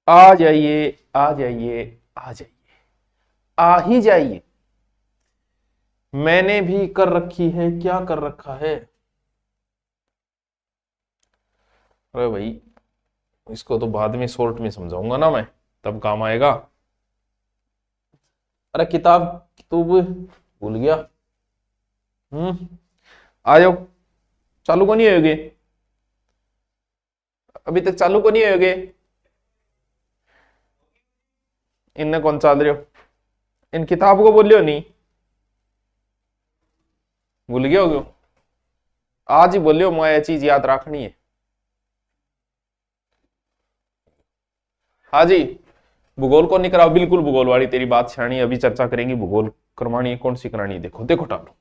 आ जाइए, आ जाइए, आ जाइए, आ ही जाइए। मैंने भी कर रखी है, क्या कर रखा है? अरे भाई, इसको तो बाद में शॉर्ट में समझाऊंगा ना मैं, तब काम आएगा। अरे किताब तू भूल गया? आ जाओ। चालू को नहीं होगे? अभी तक चालू को नहीं होगे? इनने कौन चाल रहे हो? इन किताब को बोलियो नहीं, भूल गया होगे? आज ही बोलियो, मैं ये चीज याद रखनी है। हाँ जी। भूगोल को नहीं कराओ, बिल्कुल भूगोल वाली तेरी बात छानी। अभी चर्चा करेंगे भूगोल करवानी है, कौन सी करानी है? देखो देखो टालो,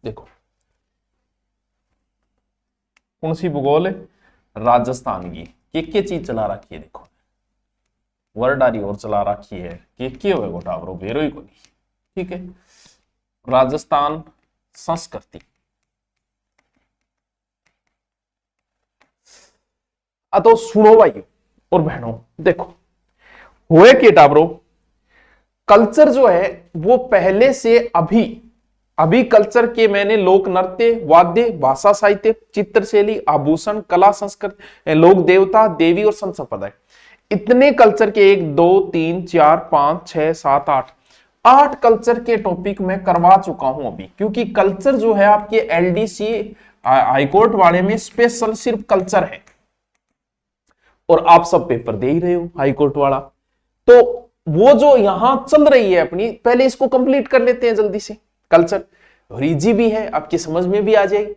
देखो कौन सी भूगोल है? राजस्थान की। के चीज चला रखी है देखो, वर्डारी और चला रखी है। के हो गोटा ब्रो, बेरो ही को नहीं। ठीक है, राजस्थान संस्कृति। तो सुनो भाई और बहनों, देखो हुए के टाबरो, कल्चर जो है वो पहले से अभी अभी कल्चर के मैंने लोक नृत्य, वाद्य, भाषा, साहित्य, चित्रशैली, आभूषण, कला, संस्कृति, लोक देवता, देवी और संत संप्रदाय, इतने कल्चर के 1 2 3 4 5 6 7 8 8 कल्चर के टॉपिक में करवा चुका हूं अभी। क्योंकि कल्चर जो है आपके एलडीसी हाईकोर्ट वाले में स्पेशल सिर्फ कल्चर है, और आप सब पेपर दे ही रहे हो हाईकोर्ट वाला। तो वो जो यहां चल रही है अपनी, पहले इसको कंप्लीट कर लेते हैं जल्दी से। कल्चर और इजी भी है, आपकी समझ में भी आ जाएगी।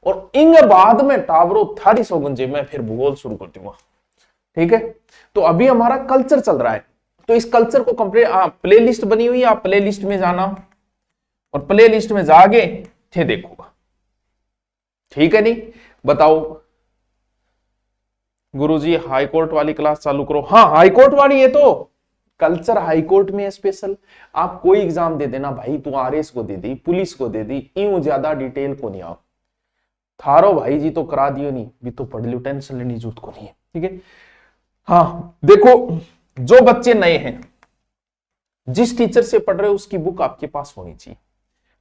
और इंग बाद में टावरो थारी सौगंजे मैं फिर भूगोल शुरू कर दूंगा। ठीक है, तो अभी हमारा कल्चर चल रहा है। तो इस कल्चर को कंप्लीट, प्ले लिस्ट बनी हुई है, आप प्ले लिस्ट में जाना और प्ले लिस्ट में जाके थे देखोगा। ठीक है, नहीं बताओ गुरुजी हाईकोर्ट वाली क्लास चालू करो। हाँ हाईकोर्ट वाली है, तो कल्चर हाईकोर्ट में है स्पेशल। आप कोई एग्जाम दे देना भाई, तू आरएस को दे दी, पुलिस को दे दी, यूं ज्यादा डिटेल को नहीं आओ। थारो भाई जी तो करा दियो, नहीं भी तो पढ़ लियो, टेंशन लेनी जरूरत को नहीं है। ठीक है, हाँ देखो, जो बच्चे नए हैं, जिस टीचर से पढ़ रहे हो उसकी बुक आपके पास होनी चाहिए।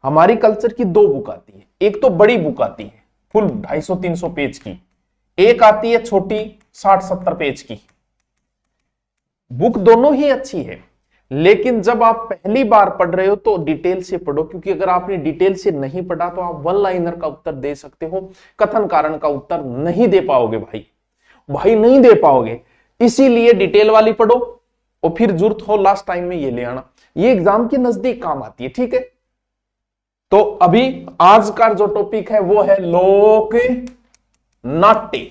हमारी कल्चर की 2 बुक आती है। एक तो बड़ी बुक आती है फुल 250-300 पेज की, एक आती है छोटी 60-70 पेज की। बुक दोनों ही अच्छी है, लेकिन जब आप पहली बार पढ़ रहे हो तो डिटेल से पढ़ो। क्योंकि अगर आपने डिटेल से नहीं पढ़ा तो आप वन लाइनर का उत्तर दे सकते हो, कथन कारण का उत्तर नहीं दे पाओगे भाई, भाई नहीं दे पाओगे। इसीलिए डिटेल वाली पढ़ो, और फिर जरूरत हो लास्ट टाइम में ये ले आना, ये एग्जाम के नजदीक काम आती है। ठीक है, तो अभी आज का जो टॉपिक है वो है लोक नाट्य।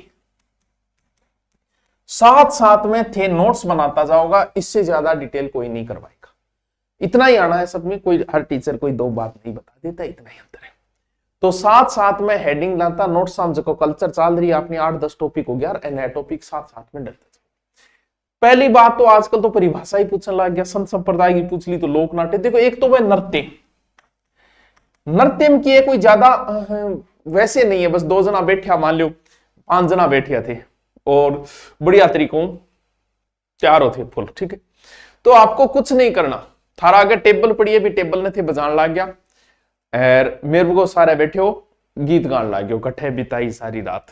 साथ साथ में थे नोट्स बनाता जाओगा, इससे ज्यादा डिटेल कोई नहीं करवाएगा। इतना ही आना है सब में, कोई हर टीचर कोई 2 बात नहीं बता देता, इतना ही अंतर है। तो साथ साथ में हेडिंग लाता, नोट्स समझो, कल्चर चल रही है अपनी 8-10 टॉपिक हो गया, नया टॉपिक साथ साथ में डलता। पहली बात तो आजकल तो परिभाषा ही पूछने लग गया, संत संप्रदाय की पूछ ली तो लोक नाट्य। देखो एक तो वह नृत्य, नृत्य की है कोई ज्यादा वैसे नहीं है, बस 2 जना बैठा, मान लो 5 जना बैठे थे और बढ़िया तरीकों तैयार होते फुल। ठीक है, तो आपको कुछ नहीं करना, थारा आगे टेबल पड़ी है, भी टेबल ने थे बजान लग गया, और मेरे को सारे बैठे हो गीत गान लग गए, कट्ठे बिताई सारी रात।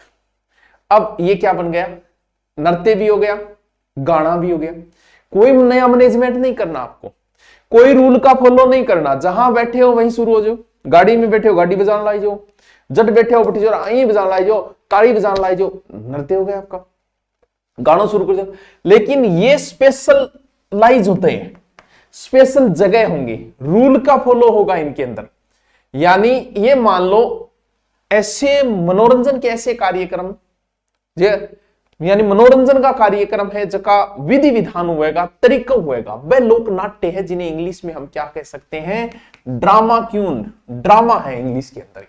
अब ये क्या बन गया, नृत्य भी हो गया, गाना भी हो गया। कोई नया मैनेजमेंट नहीं करना आपको, कोई रूल का फॉलो नहीं करना, जहां बैठे हो वहीं शुरू हो जाओ। गाड़ी में बैठे हो गाड़ी बजान लाई जाओ, जट बैठे हो बैठी जाओ आई बजान लाई जाओ, ताड़ी बजान लाई जाओ, नृत्य हो गया आपका, गाना शुरू कर जाओ। लेकिन ये स्पेशलाइज होते हैं, स्पेशल जगह होंगी, रूल का फॉलो होगा इनके अंदर। यानी ये मान लो ऐसे मनोरंजन के ऐसे कार्यक्रम, यानी मनोरंजन का कार्यक्रम है जका विधि विधान होएगा, तरीका होएगा, वह लोक नाट्य है, जिन्हें इंग्लिश में हम क्या कह सकते हैं, ड्रामा क्यून, ड्रामा है इंग्लिश के अंदर।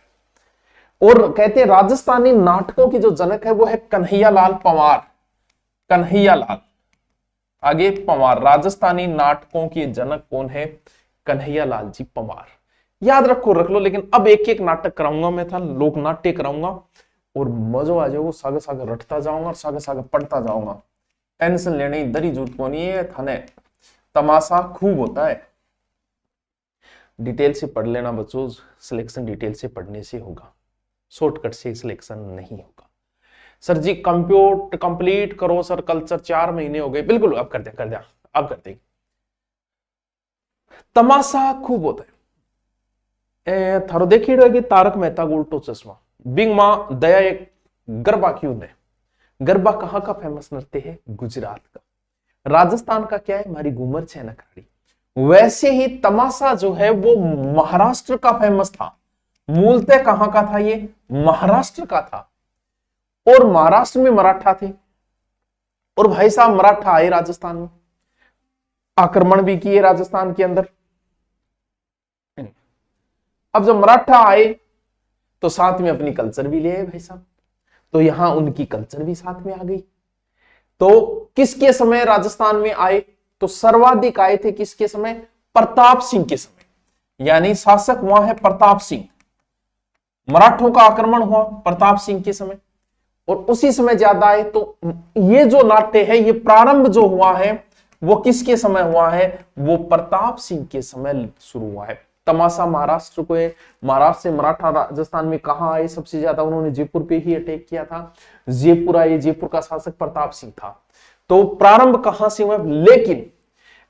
और कहते हैं राजस्थानी नाटकों की जो जनक है वो है कन्हैया लाल पंवार। कन्हैया लाल आगे पंवार, राजस्थानी नाटकों के जनक कौन है, कन्हैया लाल जी पंवार। याद रखो, रख लो। लेकिन अब एक एक नाटक कराऊंगा मैं, था लोक नाट्य कराऊंगा, और मजो आ जाएगा, सागे सागे रटता जाऊंगा और सागे सागे पढ़ता जाऊंगा। टेंशन लेने की दरी जरूरत नहीं है थाने, तमाशा खूब होता है। डिटेल से पढ़ लेना बच्चों, सिलेक्शन डिटेल से पढ़ने से होगा, शॉर्टकट से सिलेक्शन नहीं होगा। सर जी कंप्लीट करो सर, कल्चर 4 महीने हो गए। बिल्कुल अब कर दिया अब कर देंगे। तमाशा खूब होता है। थारो देखी रहेगी तारक मेहता का उल्टो चश्मा, बिंग मां दया एक गरबा क्यों है। गरबा कहां का फेमस नृत्य है? गुजरात का। राजस्थान का क्या है? हमारी घूमर छह नखड़ी। वैसे ही तमाशा जो है वो महाराष्ट्र का फेमस था। मूलतः कहां का था? ये महाराष्ट्र का था। और महाराष्ट्र में मराठा थे, और भाई साहब मराठा आए राजस्थान में, आक्रमण भी किए राजस्थान के अंदर। अब जब मराठा आए तो साथ में अपनी कल्चर भी ले आए भाई साहब, तो यहां उनकी कल्चर भी साथ में आ गई। तो किसके समय राजस्थान में आए? तो सर्वाधिक आए थे किसके समय? प्रताप सिंह के समय, यानी शासक वहां है प्रताप सिंह। मराठों का आक्रमण हुआ प्रताप सिंह के समय, और उसी समय ज्यादा आए। तो ये जो नाट्य है, ये प्रारंभ जो हुआ है वो किसके समय हुआ है? वो प्रताप सिंह के समय शुरू हुआ है। तमाशा महाराष्ट्र को है, महाराष्ट्र से मराठा राजस्थान में कहां आए सबसे ज्यादा? उन्होंने जयपुर पे ही अटैक किया था। जयपुर आए, जयपुर का शासक प्रताप सिंह था। तो प्रारंभ कहां से हुआ? लेकिन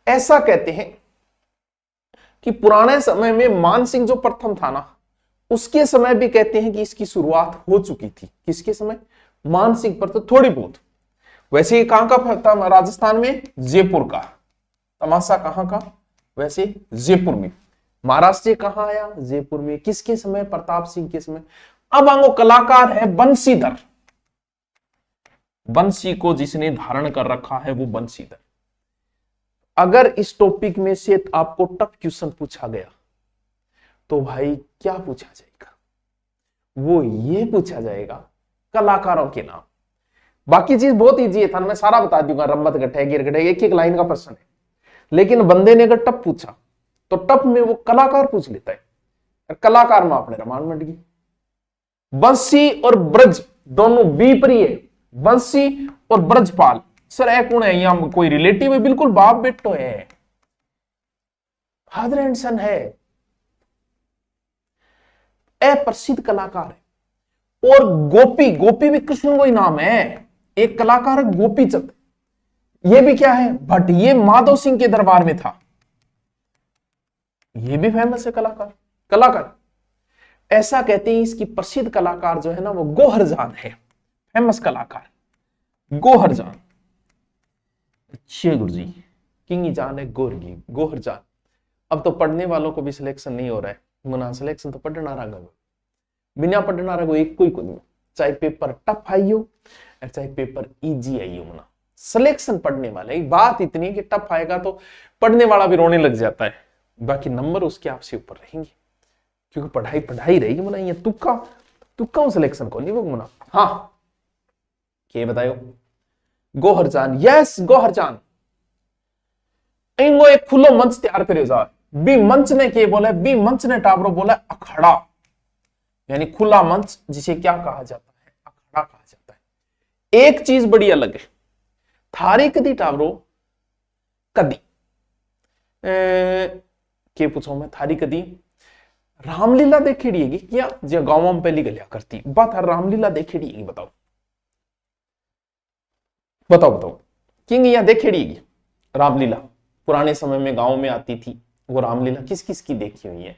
ऐसा कहते हैं कि पुराने समय में मान सिंह जो प्रथम था ना, उसके समय भी कहते हैं कि इसकी शुरुआत हो चुकी थी। किसके समय? मान सिंह पर, तो थोड़ी बहुत। वैसे ये कहां का था? राजस्थान में जयपुर का। तमाशा कहां का? वैसे जयपुर में। महाराष्ट्र कहां आया? जयपुर में। किसके समय? प्रताप सिंह के समय। अब आंगो कलाकार है बंसीधर। बंसी को जिसने धारण कर रखा है वो बंसीधर। अगर इस टॉपिक में से आपको टफ क्वेश्चन पूछा गया तो भाई क्या पूछा जाएगा? वो ये पूछा जाएगा कलाकारों के नाम। बाकी चीज बहुत इजी है था, मैं सारा बता दूंगा, रम्मत गठे गिर गठे, एक एक लाइन का प्रश्न है। लेकिन बंदे ने अगर टफ पूछा तो टफ में वो कलाकार पूछ लेता है। कलाकार में आपने रामायण मंड की। बंसी और ब्रज दोनों विपरीत है। बंसी और ब्रजपाल, सर ए कौन है? यहां कोई रिलेटिव है? बिल्कुल बाप बेटो है, फादर एंड सन है। ए प्रसिद्ध कलाकार है। और गोपी, गोपी भी कृष्ण को ही नाम है। एक कलाकार है गोपी चंद, ये भी क्या है? भट्ट। ये माधव सिंह के दरबार में था, ये भी फेमस है कलाकार। कलाकार ऐसा कहते हैं इसकी प्रसिद्ध कलाकार जो है ना वो गोहरजान है, फेमस कलाकार गोहरजान। अच्छे गुरुजी, किंग जान है गोरगी गोहरजान। अब तो पढ़ने वालों को भी सिलेक्शन नहीं हो रहा है, मुना सिलेक्शन तो पढ़ना रहा, बिना पढ़ना रहा एक कोई कुछ, चाहे पेपर टफ आई हो और चाहे पेपर इजी आई हो, मुना सिलेक्शन पढ़ने वाला। एक बात इतनी है कि टफ आएगा तो पढ़ने वाला भी रोने लग जाता है, बाकी नंबर उसके आपसे ऊपर रहेंगे, क्योंकि पढ़ाई पढ़ाई रहेगी। मुना ये तुक्का तुक्का सिलेक्शन को नहीं वो मुना। हाँ क्या बतायो? गोहरजान, यस गोहरजान। इनको एक खुलो मंच तैयार करे जा। बी मंच ने के बोला? बी मंच ने टाबरो बोला अखाड़ा, यानी खुला मंच, जिसे क्या कहा जाता है? अखाड़ा कहा जाता है। एक चीज बड़ी अलग है, थारी कदी टाबरो कदी के पूछो मैं, थारी कदी रामलीला देखेड़ी है क्या? जो गांव में पहली गलिया करती बात है, रामलीला देखेड़ी है? बताओ बताओ बताओ, किंग यहां देखेड़ी है रामलीला? पुराने समय में गांव में आती थी वो रामलीला, किस किस की देखी हुई है?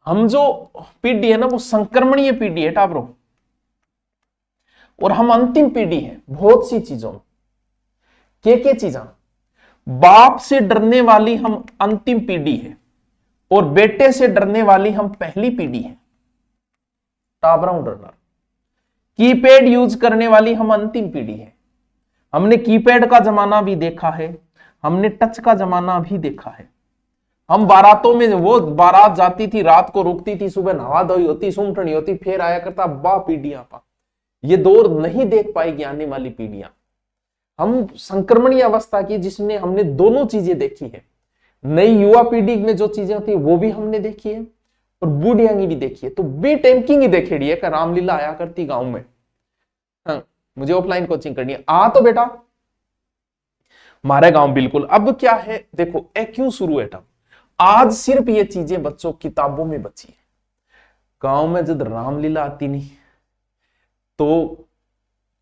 हम जो पीढ़ी है ना वो संक्रमणीय पीढ़ी है टाबरो, और हम अंतिम पीढ़ी है बहुत सी चीजों में। के चीजा? बाप से डरने वाली हम अंतिम पीढ़ी है, और बेटे से डरने वाली हम पहली पीढ़ी है। टाबराऊ डरना, कीपैड यूज करने वाली हम अंतिम पीढ़ी है। हमने कीपैड का जमाना भी देखा है, हमने टच का जमाना भी देखा है। हम बारातों में, वो बारात जाती थी रात को रुकती थी, सुबह नहा धोई होती, सुमटनी होती, फिर आया करता बा पीढ़ियां पा। ये दौर नहीं देख पाएगी आने वाली पीढ़ियां। हम संक्रमणीय अवस्था की जिसमें हमने दोनों चीजें देखी है। नई युवा पीढ़ी में जो चीजें होती है वो भी हमने देखी है, और बूढ़िया की भी देखिए, तो बे टाइम की ही देखेड़ी है कि रामलीला आया करती गांव में। हाँ, मुझे ऑफलाइन कोचिंग करनी है, आ तो बेटा हमारे गांव बिल्कुल। अब क्या है देखो, ए क्यों शुरू है तब, आज सिर्फ ये चीजें बच्चों किताबों में बची है। गांव में जब रामलीला आती नहीं तो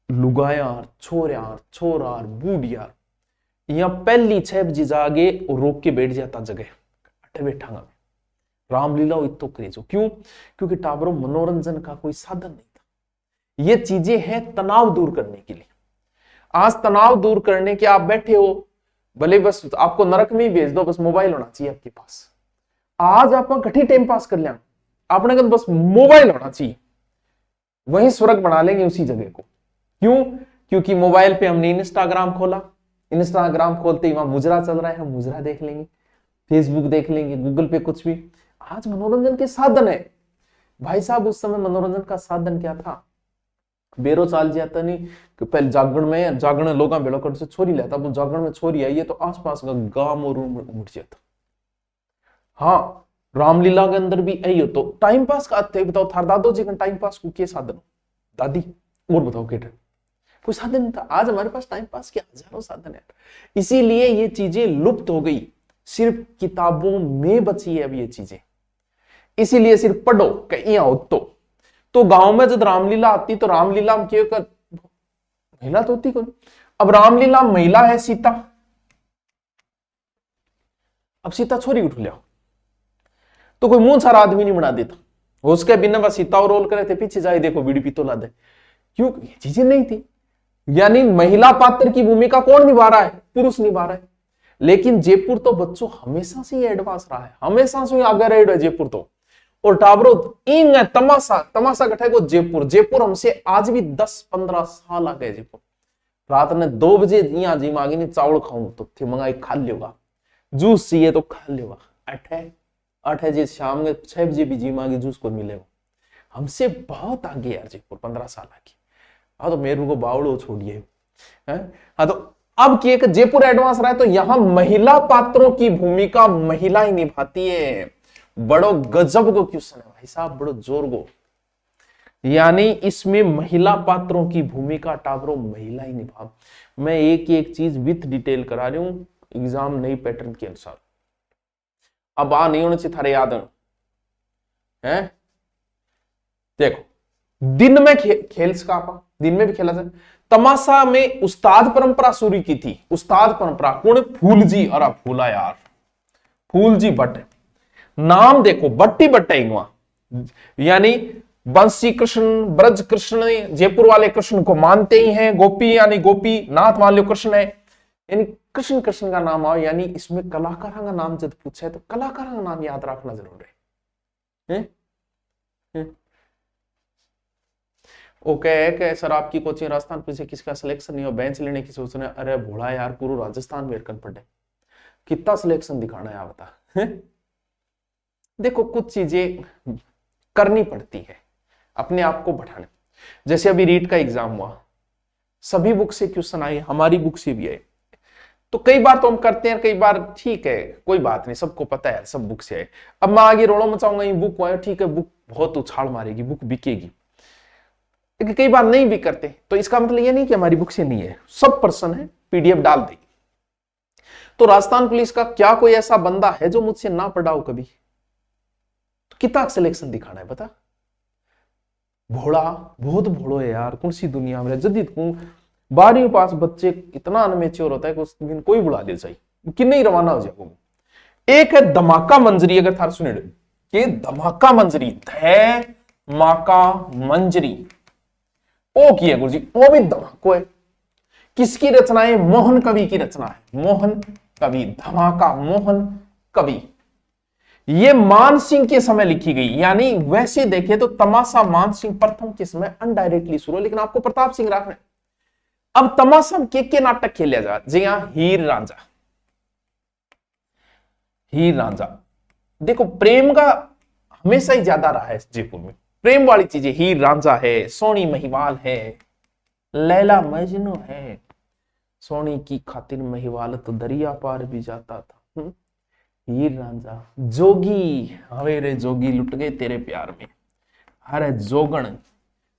लुगायार, छोरार, छोरार, बूढ़ियार यहां पहली 6 बजे जागे और रोक के बैठ जाता जगह, अटे बैठांगा रामलीला इतो क्रेज हो। क्यों? क्योंकि टाबरों मनोरंजन का कोई साधन नहीं था। ये चीजें हैं तनाव दूर करने के लिए। आज तनाव दूर करने के आप बैठे हो, भले बस आपको नरक में ही भेज दो, बस मोबाइल होना चाहिए आपके पास। आज आप घटी टाइम पास कर लिया, आपने कहा बस मोबाइल होना चाहिए, वही स्वर्ग बना लेंगे उसी जगह को। क्यों? क्योंकि मोबाइल पे हमने इंस्टाग्राम खोला, इंस्टाग्राम खोलते ही वहां मुजरा चल रहा है, हम मुजरा देख लेंगे, फेसबुक देख लेंगे, गूगल पे कुछ भी। आज मनोरंजन के साधन है भाई साहब। उस समय मनोरंजन का साधन क्या था? बेरो चाल जाता नहीं कि पहले जागरण लोग बेड़ो से छोरी लेता, वो जागरण में छोरी आई है तो आसपास का गांव और उमड़ जाता। हाँ, रामलीला के अंदर भी यही हो। तो टाइम पास का थे, बताओ थार दादो जी का टाइम पास को क्या साधन, दादी और बताओ क्या कोई साधन नहीं था। आज हमारे पास टाइम पास के हजारों साधन है, इसीलिए ये चीजें लुप्त हो गई, सिर्फ किताबों में बची है अब ये चीजें। इसीलिए सिर्फ पढ़ो कहीं हो तो गांव में जब रामलीला आती तो रामलीला में क्यों कर महिला तो होती कौन? अब रामलीला महिला है सीता, अब सीता छोरी उठ लिया तो कोई मुंह सारा आदमी नहीं बना देता, उसके बिना बस सीता और रोल करे थे, पीछे जाए देखो बीड़ी पीतो ला दे। क्यों? ये चीजें नहीं थी। यानी महिला पात्र की भूमिका कौन निभा रहा है? पुरुष निभा रहा है। लेकिन जयपुर तो बच्चों हमेशा से ही एडवांस रहा है, हमेशा से ही आगे रहा है जयपुर तो। और टाबरो इन तमाशा गठे को जयपुर हमसे आज भी 10-15 साल आ गए। जयपुर रात ने 2 बजे यहाँ जी मांगी नहीं चावल खाऊं तो थे मंगाई खा लियोगा, जूस चाहिए तो खा लियोगा, 8 बजे शाम में 6 बजे भी जी मांगी जूस को मिलेगा। हमसे बहुत आगे यार जयपुर, 15 साल आगे। हाँ तो मेरे को बावड़ो छोड़िए। हाँ तो अब कि जयपुर एडवांस रहा है तो यहां महिला पात्रों की भूमिका महिला ही निभाती है। बड़ो गजब को क्वेश्चन है भाई साहब, बड़ो जोर को। यानी इसमें महिला पात्रों की भूमिका टाबरों महिला ही निभा। मैं एक चीज विथ डिटेल करा रही हूं एग्जाम नई पैटर्न के अनुसार। अब आ नहीं होने चाहिए थारे याद है। देखो दिन में खेल सका, दिन में भी खेला जाए। तमाशा में उस्ताद परंपरा शुरू की थी। उस्ताद परंपरा कौन? फूल जी। अरे फूला यार, फूल जी भट्ट नाम देखो, बट्टी बट्टा यानी बंसी कृष्ण, ब्रज कृष्ण, जयपुर वाले कृष्ण को मानते ही हैं। गोपी यानी गोपी नाथ मान लो कृष्ण है, यानी कृष्ण कृष्ण का नाम आओ। यानी इसमें कलाकारों का नाम जब पूछे तो कलाकारों का नाम याद रखना जरूर है। ओके सर आपकी कोचिंग राजस्थान पीछे किसका सिलेक्शन नहीं हो, बेंच लेने की सोच रहे? अरे भोला यार, पूरा राजस्थान में पड़े, कितना सिलेक्शन दिखाना है आप बता। देखो कुछ चीजें करनी पड़ती है अपने आप को बढ़ाने। जैसे अभी रीट का एग्जाम हुआ, सभी बुक से क्वेश्चन आए, हमारी बुक से भी आए। तो कई बार तो हम करते हैं, कई बार ठीक है कोई बात नहीं, सबको पता है सब बुक से आए। अब मैं आगे रोड़ो मचाऊंगा ये बुक आए, ठीक है बुक बहुत उछाल मारेगी, बुक बिकेगी। लेकिन कई बार नहीं भी करते तो इसका मतलब ये नहीं कि हमारी बुक से नहीं है, सब पर्सन है, पीडीएफ डाल देगी। तो राजस्थान पुलिस का क्या कोई ऐसा बंदा है जो मुझसे ना पढ़ा हो कभी? तो कितना सिलेक्शन दिखाना है बता? भोला, बहुत भोलो है यार, कौन सी दुनिया में जदीद 12वीं पास बच्चे इतना अनमेच्योर होता है कि उस दिन कोई बुला दे चाहिए कि नहीं रवाना हो जाएगा। एक है धमाका मंजरी, अगर थार सुने ये धमाका मंजरी, धमाका मंजरी ओ की है गुरुजी, वो भी धमाको है। किसकी रचना है? मोहन कवि की रचना है। मोहन कवि, धमाका मोहन कवि। ये मान सिंह के समय लिखी गई। यानी वैसे देखे तो तमाशा मान सिंह प्रथम के समय अनडायरेक्टली शुरू, लेकिन आपको प्रताप सिंह रखना। अब तमाशा में के नाटक खेले जा, जी हाँ हीर रांझा। हीर रांझा देखो प्रेम का हमेशा ही ज्यादा रहा है जयपुर में, प्रेम वाली चीजें। हीर रांझा है, सोनी महिवाल है, लैला मजनू है। सोनी की खातिर महिवाल तो दरिया पार भी जाता था। हीर रांझा जोगी, हवे रे जोगी लुट गए तेरे प्यार में। अरे जोगण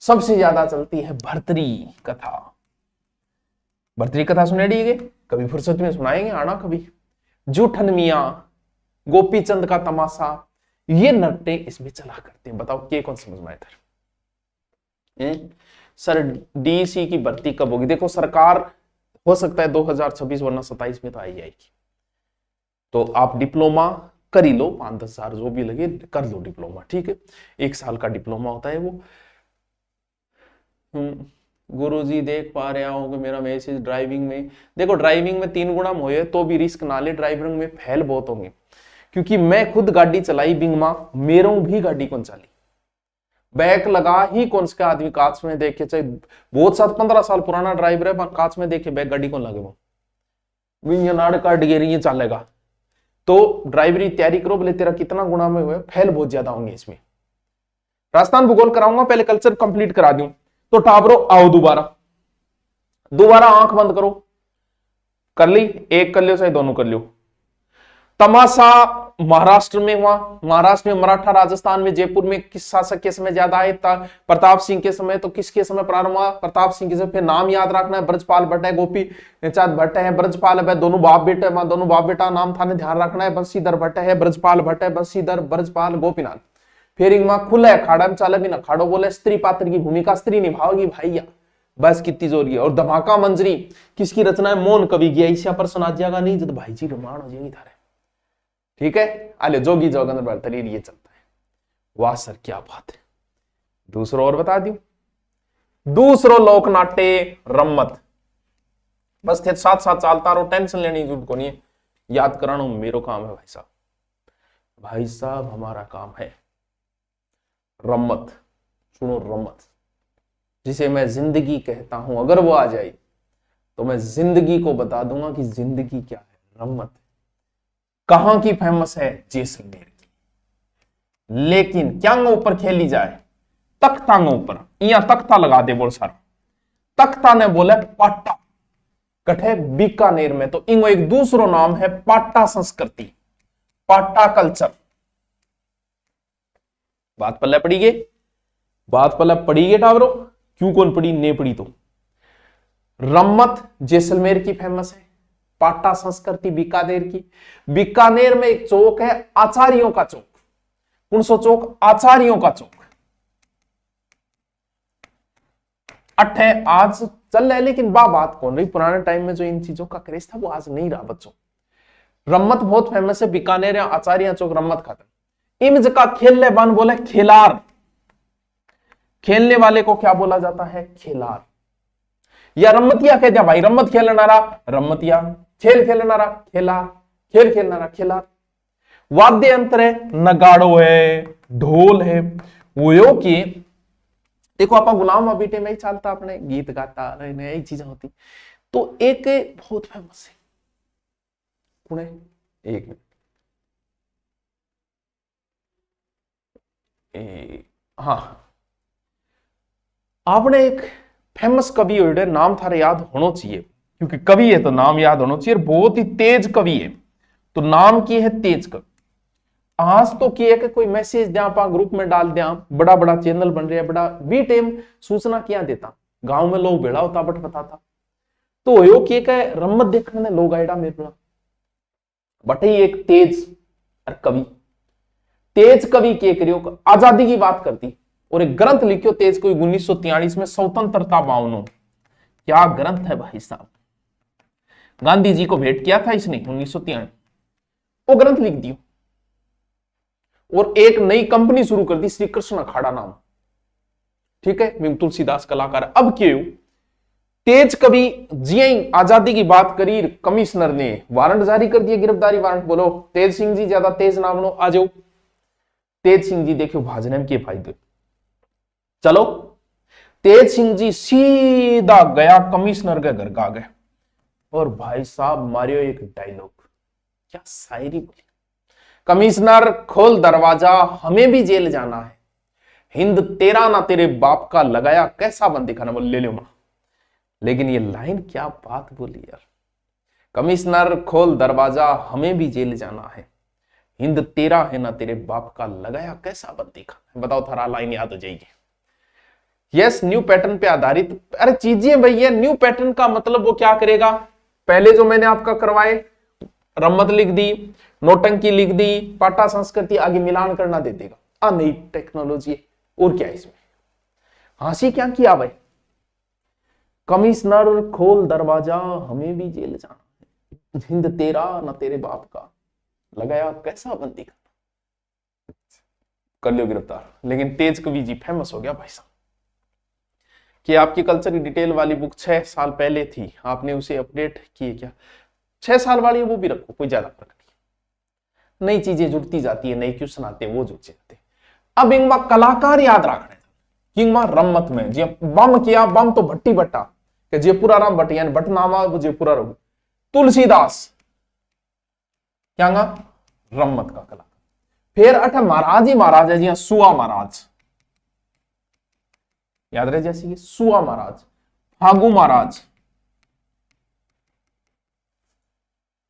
सबसे ज्यादा चलती है भर्तरी कथा। भर्तरी कथा सुनेगी कभी फुर्सत में सुनाएंगे आना कभी। जूठन मियां, गोपीचंद का तमाशा, ये नट्टे इसमें चला करते हैं। बताओ के कौन समझ में आया था? सर डीसी की भर्ती कब होगी? देखो सरकार हो सकता है 2026 वरना 27 में तो आई जाएगी। तो आप डिप्लोमा कर ही लो, 5-10 हजार जो भी लगे कर लो डिप्लोमा, ठीक है। 1 साल का डिप्लोमा होता है वो। गुरुजी देख पा रहे होंगे मेरा मैसेज। ड्राइविंग में देखो, ड्राइविंग में 3 गुणा होए तो भी रिस्क ना ले, ड्राइविंग में फेल बहुत होंगे। क्योंकि मैं खुद गाड़ी चलाई बिंगमा, मेरों भी गाड़ी कौन चली, बैक लगा ही कौन सा आदमी कांच में देखे, चाहे बहुत 7-15 साल पुराना ड्राइवर है, कांच में देखे बैक गाड़ी कौन लगे वो नाड़ काट गे चलेगा। तो ड्राइवरी तैयारी करो, बोले तेरा कितना गुणा में हुए, फेल बहुत ज्यादा होंगे इसमें। राजस्थान भूगोल कराऊंगा, पहले कल्चर कंप्लीट करा दूं। तो टाबरो आओ दोबारा आंख बंद करो, कर ली, एक कर लियो चाहे दोनों कर लियो। तमाशा महाराष्ट्र में हुआ, महाराष्ट्र में मराठा, राजस्थान में जयपुर में किस शासक के समय ज्यादा आए? प्रताप सिंह के समय। तो किसके समय प्रारंभ हुआ? प्रताप सिंह के समय। फिर नाम याद रखना है, ब्रजपाल भट्ट है, गोपी चांद भट्ट है, ब्रजपाल है, दोनों बाप बेटे, दोनों बाप बेटा नाम था, ध्यान रखना है। बंशीधर भट्ट है, ब्रजपाल भट्ट है, बंशीधर ब्रजपाल गोपीनाथ। फिर इनमें खुला है खाड़ा में चाले भी ना खाड़ो बोले, स्त्री पात्र की भूमिका स्त्री निभाओगी भैया, बस कितनी जोरी है। और धमाका मंजरी किसकी रचना है? मोहन कवि की। ऐसा प्रश्न आज जाएगा नहीं जब भाई जी रमान हो जाएगी थारे, ठीक है। आले जोगी जोगंदर बर्तरी ये चलता है। वाह सर क्या बात है। दूसरा और बता दूं, दूसरो लोक नाट्य रम्मत, बस थे साथ साथ चलता रहो, टेंशन लेने की जरूरत को नहीं है, याद कराना मेरो काम है भाई साहब। भाई साहब हमारा काम है रम्मत। सुनो रम्मत, जिसे मैं जिंदगी कहता हूं, अगर वो आ जाए तो मैं जिंदगी को बता दूंगा कि जिंदगी क्या है। रम्मत कहां की फेमस है? जैसलमेर की। लेकिन क्या ऊपर खेली जाए? तख्ता ऊपर, या तख्ता लगा दे बोल सारा। तख्ता ने बोले पाटा, कठे बीकानेर में। तो इंगो एक दूसरो नाम है पाटा संस्कृति, पाटा कल्चर। बात पल्ले पड़ी गई, बात पल्ले पड़ी गई टावरो, क्यों कौन पड़ी? ने पड़ी तो। रम्मत जैसलमेर की फेमस है, पाटा संस्कृति बीकानेर की। बीकानेर में एक चौक है आचार्यों का चौक। कौन सो चौक? आचार्यों का चौक। अठे आज चल रहा है, लेकिन बात कौन रही, पुराने टाइम में जो इन चीजों का क्रेज था वो आज नहीं रहा बच्चों। रम्मत बहुत फेमस है, बीकानेर या आचार्य चौक रम्मत खत्म। इम्ज का खेलने बन बोले खेलार, खेलने वाले को क्या बोला जाता है? खेलार। या रम्मतिया कह दिया भाई, रम्मत खेलनारा रम्मतिया, खेल खेलनारा खेलार, खेल खेलनारा खेलार। वाद्य यंत्र है, नगाड़ो है, ढोल है, वो यो की देखो आप गुलाम अबीटे में ही चलता, अपने गीत गाता यही चीजें होती। तो एक बहुत फेमस है पुणे, एक मिनट, हाँ आपने एक फेमस कवि हो, नाम थारे याद होना चाहिए, क्योंकि कवि है तो नाम याद होना चाहिए। बहुत ही तेज कवि है, तो नाम की है तेज कवि। आज तो किए कि कोई मैसेज दिया पा ग्रुप में डाल दिया, बड़ा बड़ा चैनल बन रहा है, बड़ा बी टाइम सूचना क्या देता, गांव में लोग भेड़ा होता बट बताता। तो यो किए के रम्मत देखने लोग आएडा मेरे बट ही एक तेज कवि, तेज कवि के करियो आजादी की बात करती और एक ग्रंथ लिखियो तेज कोई 1943 में, स्वतंत्रता बावनो। क्या ग्रंथ है भाई साहब, गांधी जी को भेंट किया था इसने 1943, वो ग्रंथ लिख दियो और एक नई कंपनी शुरू कर दी, श्री कृष्ण अखाड़ा नाम, ठीक है। तुलसीदास कलाकार। अब क्यों तेज कवि जी आजादी की बात करी, कमिश्नर ने वारंट जारी कर दिया, गिरफ्तारी वारंट। बोलो तेज सिंह जी ज्यादा तेज ना बनो, आ जाओ। तेज सिंह जी देखियो भाजने में क्या फायदे। चलो तेज सिंह जी सीधा गया कमिश्नर के घर का गए और भाई साहब मारियो एक डायलॉग, क्या शायरी बोली। कमिश्नर खोल दरवाजा, हमें भी जेल जाना है, हिंद तेरा ना तेरे बाप का लगाया कैसा बंदी खाना। बोल ले लो मां, लेकिन ये लाइन क्या बात बोली यार। कमिश्नर खोल दरवाजा, हमें भी जेल जाना है, हिंद तेरा है ना तेरे बाप का, लगाया कैसा बंदी खाना। बताओ, थारा लाइन याद हो जाएगी। यस, न्यू पैटर्न पे आधारित। अरे चीजें भैया, न्यू पैटर्न का मतलब वो क्या करेगा, पहले जो मैंने आपका करवाए, रम्मत लिख दी, नौटंकी लिख दी, पाटा संस्कृति, आगे मिलान करना दे देगा। नई टेक्नोलॉजी, और क्या इसमें हंसी क्या किया भाई। कमिश्नर खोल दरवाजा, हमें भी जेल जाना, हिंद तेरा ना तेरे बाप का, लगाया कैसा बंदी का, कर लो गिरफ्तार। लेकिन तेज कवि जी फेमस हो गया भाई साहब कि आपकी कल्चर की डिटेल वाली बुक 6 साल पहले थी, आपने उसे अपडेट किए क्या? 6 साल वाली वो भी रखो, कोई ज्यादा फर्क नहीं। नई चीजें जुड़ती जाती है, नई क्वेश्चन आते हैं, वो जुड़ते जाते। अब इनका कलाकार याद रखना है किंग रम्मत में जी बम किया, बम तो भट्टी बट्टा कि जयपुरा राम भट्ट, यानी भट्टनामा वो जयपुरा रघु। तुलसीदास क्या रम्मत का कलाकार। फिर अठ महाराज ही महाराज है जी, सुआ महाराज याद रहे, जैसे कि सुआ महाराज, फागु महाराज,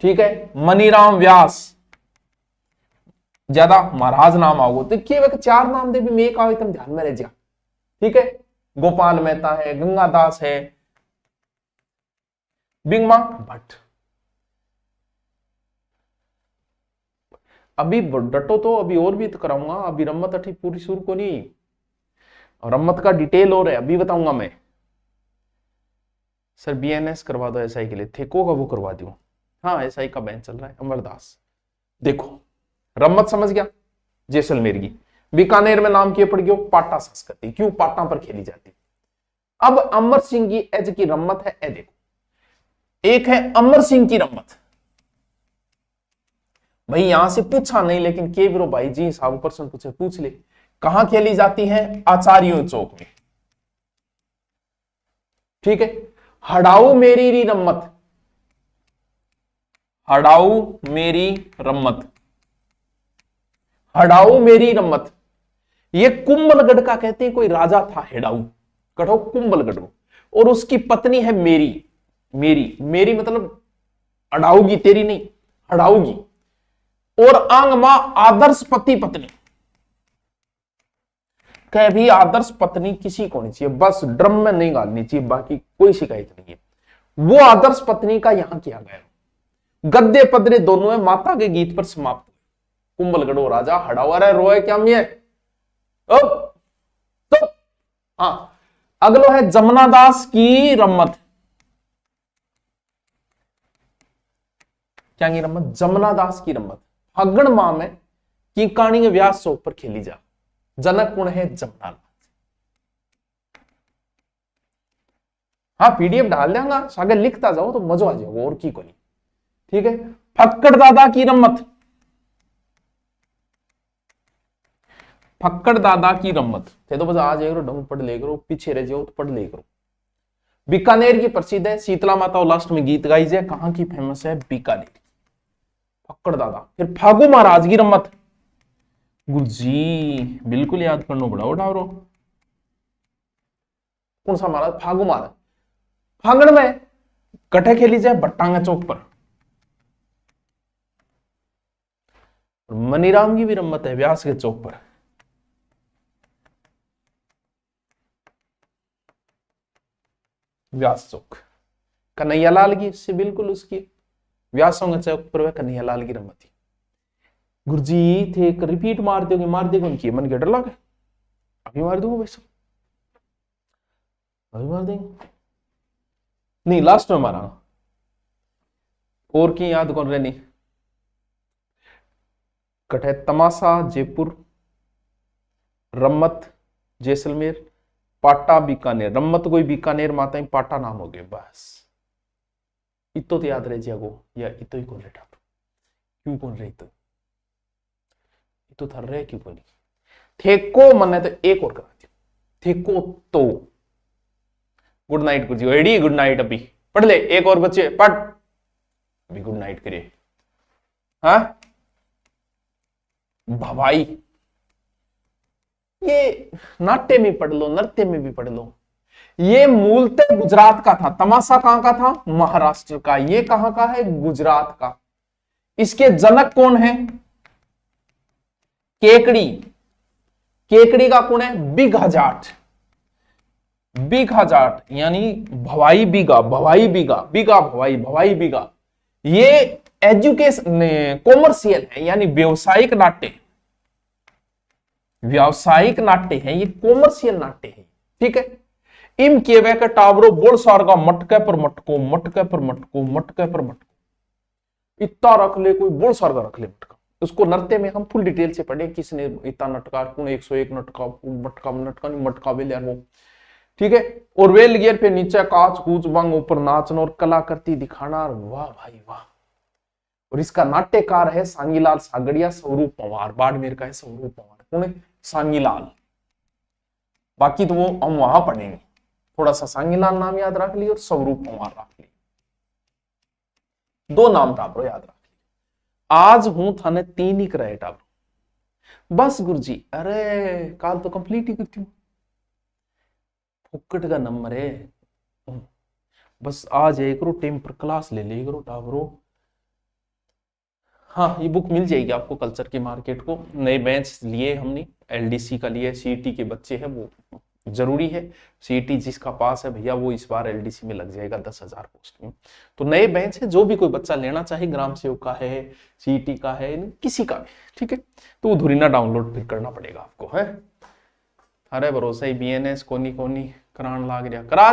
ठीक है, मनीराम व्यास, ज्यादा महाराज नाम आओ देखिए, 4 नाम दे भी मैं एक आओ एकदम ध्यान में रह जा, ठीक है। गोपाल मेहता है, गंगादास है, बिंगमा भट्ट। अभी डटो तो अभी और भी तो कराऊंगा, अभी रम्मत अठी पूरी शुरू को नहीं, और रम्मत का डिटेल और है, अभी बताऊंगा मैं। सर बीएनएस करवा दो एसआई के लिए, थेको का वो करवा दूं। हाँ एसआई का बैंक चल रहा है, अमरदास। देखो रम्मत समझ गया, जैसलमेर की, बीकानेर में नाम किए पड़ गयो पाटा संस्कृति, क्यों पाटा पर खेली जाती। अब अमर सिंह की एज की रम्मत है, ए देखो, एक है अमर सिंह की रम्मत। भाई यहां से पूछा नहीं, लेकिन के ब्रो भाई जी साहब प्रश्न पूछे, पूछ ले, कहां खेली जाती है? आचार्यों चौक में, ठीक है। हड़ाऊ मेरी री रम्मत, हड़ाऊ मेरी रम्मत, हड़ाऊ मेरी रम्मत, ये कुंभलगढ़ का कहते हैं, कोई राजा था हिडाऊ, कठो कुंभलगढ़, और उसकी पत्नी है मेरी। मेरी मेरी मतलब अड़ाऊगी, तेरी नहीं, हड़ाऊगी। और आंग मां आदर्श पति पत्नी, कह भी आदर्श पत्नी किसी को नहीं चाहिए, बस ड्रम में नहीं गालनी चाहिए, बाकी कोई शिकायत नहीं है। वो आदर्श पत्नी का यहां किया गया। गद्दे पदरे दोनों है, माता के गीत पर समाप्त। कुंभलगढ़ राजा हड़ावा रहे, रोए क्या मैं अब तो। हाँ अगलो है जमुना दास की रम्मत, क्या की रम्मत? जमुना दास की रम्मत, फागण माह में की कहानी के व्यास चौक पर खेली जा। जनक कौन है? जमुना दास। हाँ पीडीएफ डाल देंगा, अगर लिखता जाओ तो मजा आ जाएगा, और की को नहीं, ठीक है। फक्कड़ दादा की रम्मत, फक्कड़ दादा की रम्मत थे तो बस आ जाए करो, ढंग पढ़ ले करो, पीछे रह जाओ तो पढ़ ले करो। बीकानेर की प्रसिद्ध है, शीतला माता और लास्ट में गीत गाई जाए, कहां की फेमस है? बीकानेर, फक्कड़ दादा। फिर फागू महाराज की रम्मत, गुरुजी बिल्कुल याद करना बड़ा उठाओ। कौन सा महाराज? फागू महाराज। फागण में कटे खेली जाए भट्टांगा चौक पर। मनीराम की भी रम्मत है व्यास के चौक पर, व्यास चौक। कन्हैयालाल की से बिल्कुल उसकी व्यासों के चौक पर कन्हैयालाल की रम्मत थी। गुरुजी थे रिपीट मार दोगे, मार देगा उनकी मन के डर लगे, अभी मार दूंगा वैसे, अभी मार देंगे नहीं, लास्ट में मारा। और की याद कौन रहनी? कटे तमाशा जयपुर, रम्मत जैसलमेर, पाटा बीकानेर। रम्मत कोई बीकानेर माता पाटा नाम हो गए, बस इतो तो याद रह जाएगो, या इतो ही कौन रहे ठाकुर, क्यों कौन रहे तो थर रहे क्यों को नहीं। थेको मन तो एक और करा दियो, थेको तो। गुड नाइट गुरुजी, एडी गुड नाइट, अभी पढ़ ले, एक और बच्चे पढ़, अभी गुड नाइट करिए। हाँ भवाई, ये नाट्य में पढ़ लो, नृत्य में भी पढ़ लो। ये मूलतः गुजरात का था, तमाशा कहां का था? महाराष्ट्र का। ये कहां का है? गुजरात का। इसके जनक कौन है? केकड़ी, केकड़ी का कुण है बीघा जाट, बीघा जाट यानी भवाई बीघा, भवाई बीघा, बीघा भवाई, भवाई बीघा। ये एजुकेशन कॉमर्शियल है यानी व्यवसायिक नाट्य, व्यावसायिक नाट्य है, ये कॉमर्शियल नाट्य है, ठीक है। इम केवे का टावरो बोल सार का मटके पर मटको, मटके पर मटको, मटके पर मटको, इतना रख ले कोई बोल सार का रख ले मटका। उसको नृत्य में हम फुल डिटेल से पढ़े किसने इतना नटका, कौन 101 नटका, मटका नटका नहीं मटका बेल यार वो, ठीक है। और वेल गियर पे नीचे काच कूच बांग ऊपर नाचना और कलाकृति दिखाना, वाह भाई वाह। और इसका नाट्यकार है सांगीलाल सागड़िया, स्वरूप पवार, बाड़मेर का है स्वरूप पवार, कौन है सांगीलाल। बाकी तो वो हम वहां पढ़ेंगे, थोड़ा सा सांगीलाल नाम याद रख ली और स्वरूप पवार रख ली, दो नाम टाबरो याद रख ली। आज हूं थाने 3 ही करे टाबरो, बस गुरुजी अरे काल तो कंप्लीट ही करती हूँ, फुक्कट का नंबर है, बस आज एक रो टेम पर क्लास ले ले करो टाबरो। हाँ ये बुक मिल जाएगी आपको कल्चर की मार्केट को, नए बेंच लिए हमने, एलडीसी का लिए, सीईटी के बच्चे हैं वो जरूरी है, सीईटी जिसका पास है भैया वो इस बार एलडीसी में लग जाएगा 10,000 पोस्ट में। तो नए बेंच है, जो भी कोई बच्चा लेना चाहे, ग्राम सेवक का है, सीईटी का है, किसी का भी, ठीक है, तो वो धुरीना डाउनलोड फिर करना पड़ेगा आपको, है। अरे भरोसा ही बीएनएस कोनी कोनी करान लाग रहा करा